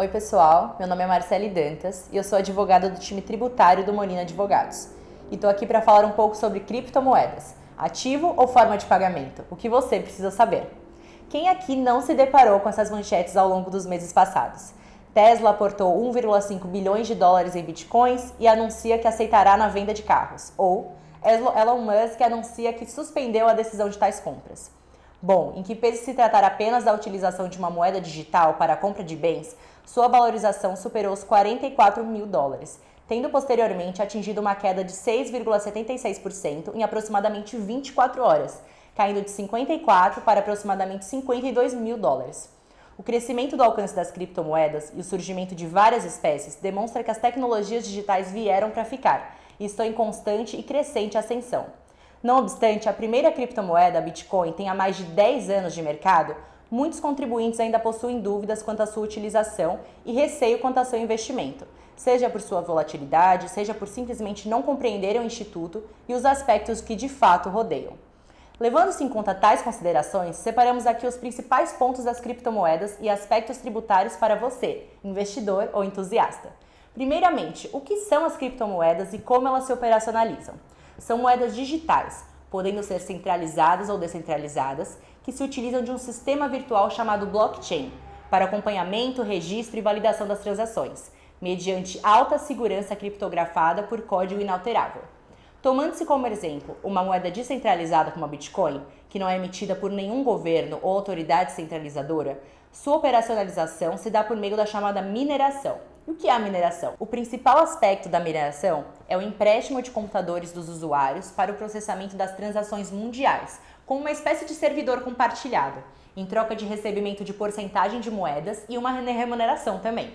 Oi pessoal, meu nome é Marcele Dantas e eu sou advogada do time tributário do Molina Advogados. E estou aqui para falar um pouco sobre criptomoedas, ativo ou forma de pagamento, o que você precisa saber. Quem aqui não se deparou com essas manchetes ao longo dos meses passados? Tesla aportou 1,5 bilhões de dólares em bitcoins e anuncia que aceitará na venda de carros. Ou Elon Musk anuncia que suspendeu a decisão de tais compras. Bom, em que pese se tratar apenas da utilização de uma moeda digital para a compra de bens, sua valorização superou os 44 mil dólares, tendo posteriormente atingido uma queda de 6,76% em aproximadamente 24 horas, caindo de 54 para aproximadamente 52 mil dólares. O crescimento do alcance das criptomoedas e o surgimento de várias espécies demonstra que as tecnologias digitais vieram para ficar e estão em constante e crescente ascensão. Não obstante, a primeira criptomoeda, a Bitcoin, tenha mais de 10 anos de mercado, muitos contribuintes ainda possuem dúvidas quanto à sua utilização e receio quanto ao seu investimento, seja por sua volatilidade, seja por simplesmente não compreenderem o instituto e os aspectos que de fato rodeiam. Levando-se em conta tais considerações, separamos aqui os principais pontos das criptomoedas e aspectos tributários para você, investidor ou entusiasta. Primeiramente, o que são as criptomoedas e como elas se operacionalizam? São moedas digitais, podendo ser centralizadas ou descentralizadas, que se utilizam de um sistema virtual chamado blockchain, para acompanhamento, registro e validação das transações, mediante alta segurança criptografada por código inalterável. Tomando-se como exemplo uma moeda descentralizada como a Bitcoin, que não é emitida por nenhum governo ou autoridade centralizadora, sua operacionalização se dá por meio da chamada mineração. E o que é a mineração? O principal aspecto da mineração é o empréstimo de computadores dos usuários para o processamento das transações mundiais, como uma espécie de servidor compartilhado, em troca de recebimento de porcentagem de moedas e uma remuneração também.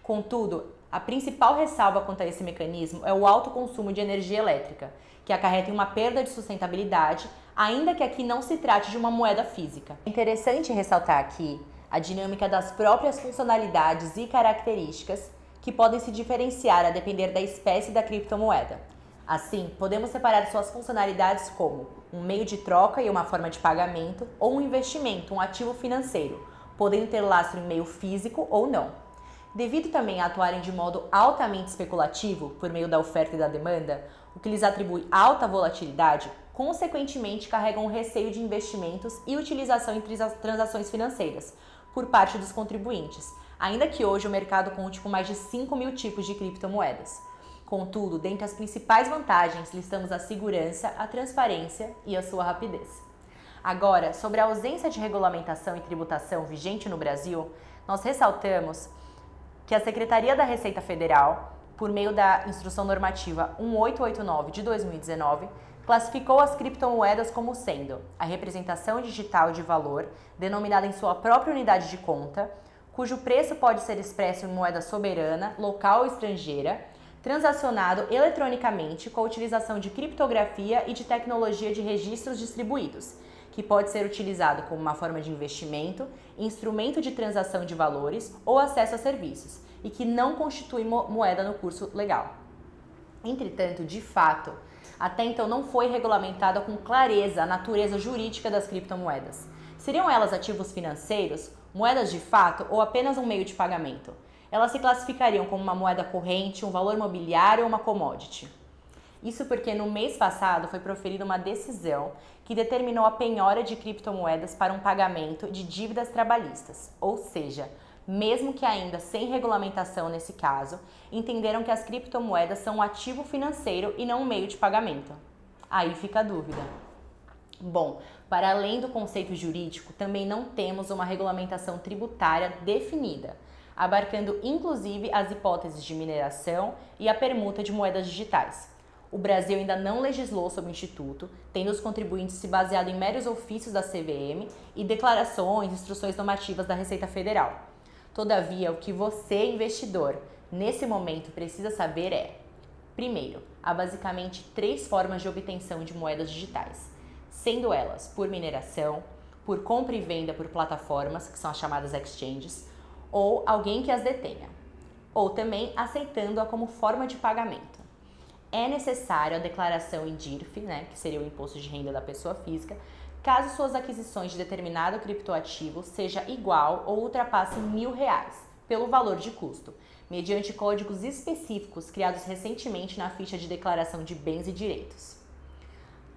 Contudo, a principal ressalva quanto a esse mecanismo é o alto consumo de energia elétrica, que acarreta em uma perda de sustentabilidade, ainda que aqui não se trate de uma moeda física. É interessante ressaltar aqui a dinâmica das próprias funcionalidades e características que podem se diferenciar a depender da espécie da criptomoeda. Assim, podemos separar suas funcionalidades como um meio de troca e uma forma de pagamento ou um investimento, um ativo financeiro, podendo ter lastro em meio físico ou não. Devido também a atuarem de modo altamente especulativo por meio da oferta e da demanda, o que lhes atribui alta volatilidade, consequentemente carregam o receio de investimentos e utilização em transações financeiras por parte dos contribuintes, ainda que hoje o mercado conte com mais de 5 mil tipos de criptomoedas. Contudo, dentre as principais vantagens, listamos a segurança, a transparência e a sua rapidez. Agora, sobre a ausência de regulamentação e tributação vigente no Brasil, nós ressaltamos que a Secretaria da Receita Federal, por meio da Instrução Normativa 1889 de 2019, classificou as criptomoedas como sendo a representação digital de valor, denominada em sua própria unidade de conta, cujo preço pode ser expresso em moeda soberana, local ou estrangeira, transacionado eletronicamente com a utilização de criptografia e de tecnologia de registros distribuídos, que pode ser utilizado como uma forma de investimento, instrumento de transação de valores ou acesso a serviços, e que não constitui moeda no curso legal. Entretanto, de fato, até então não foi regulamentada com clareza a natureza jurídica das criptomoedas. Seriam elas ativos financeiros, moedas de fato ou apenas um meio de pagamento? Elas se classificariam como uma moeda corrente, um valor mobiliário ou uma commodity? Isso porque no mês passado foi proferida uma decisão que determinou a penhora de criptomoedas para um pagamento de dívidas trabalhistas, ou seja, mesmo que ainda sem regulamentação nesse caso, entenderam que as criptomoedas são um ativo financeiro e não um meio de pagamento. Aí fica a dúvida. Bom, para além do conceito jurídico, também não temos uma regulamentação tributária definida, abarcando inclusive as hipóteses de mineração e a permuta de moedas digitais. O Brasil ainda não legislou sobre o Instituto, tendo os contribuintes se baseado em meros ofícios da CVM e declarações e instruções normativas da Receita Federal. Todavia, o que você, investidor, nesse momento precisa saber é: primeiro, há basicamente 3 formas de obtenção de moedas digitais, sendo elas por mineração, por compra e venda por plataformas, que são as chamadas exchanges, ou alguém que as detenha, ou também aceitando-a como forma de pagamento. É necessário a declaração em DIRF, que seria o Imposto de Renda da Pessoa Física, caso suas aquisições de determinado criptoativo seja igual ou ultrapasse R$ 1.000, pelo valor de custo, mediante códigos específicos criados recentemente na ficha de declaração de bens e direitos.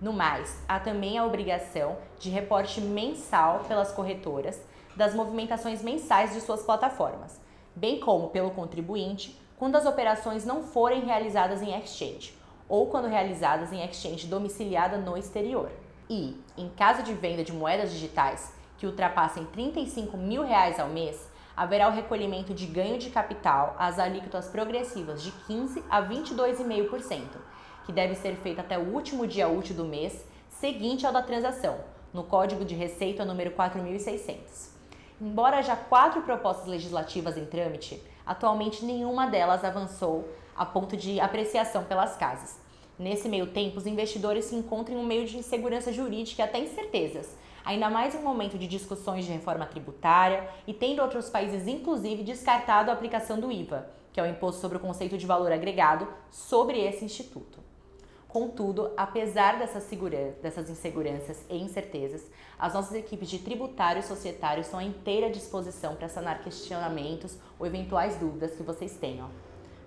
No mais, há também a obrigação de reporte mensal pelas corretoras das movimentações mensais de suas plataformas, bem como pelo contribuinte quando as operações não forem realizadas em exchange ou quando realizadas em exchange domiciliada no exterior. E, em caso de venda de moedas digitais que ultrapassem R$ 35 mil ao mês, haverá o recolhimento de ganho de capital às alíquotas progressivas de 15% a 22,5%, que deve ser feito até o último dia útil do mês seguinte ao da transação, no Código de Receita número 4.600. Embora haja 4 propostas legislativas em trâmite, atualmente nenhuma delas avançou a ponto de apreciação pelas casas. Nesse meio tempo, os investidores se encontram em um meio de insegurança jurídica e até incertezas, ainda mais em um momento de discussões de reforma tributária e tendo outros países, inclusive, descartado a aplicação do IVA, que é o Imposto sobre o Conceito de Valor Agregado, sobre esse instituto. Contudo, apesar dessas inseguranças e incertezas, as nossas equipes de tributário e societário estão à inteira disposição para sanar questionamentos ou eventuais dúvidas que vocês tenham.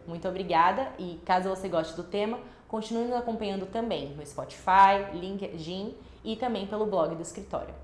Muito obrigada e, caso você goste do tema, continue nos acompanhando também no Spotify, LinkedIn e também pelo blog do escritório.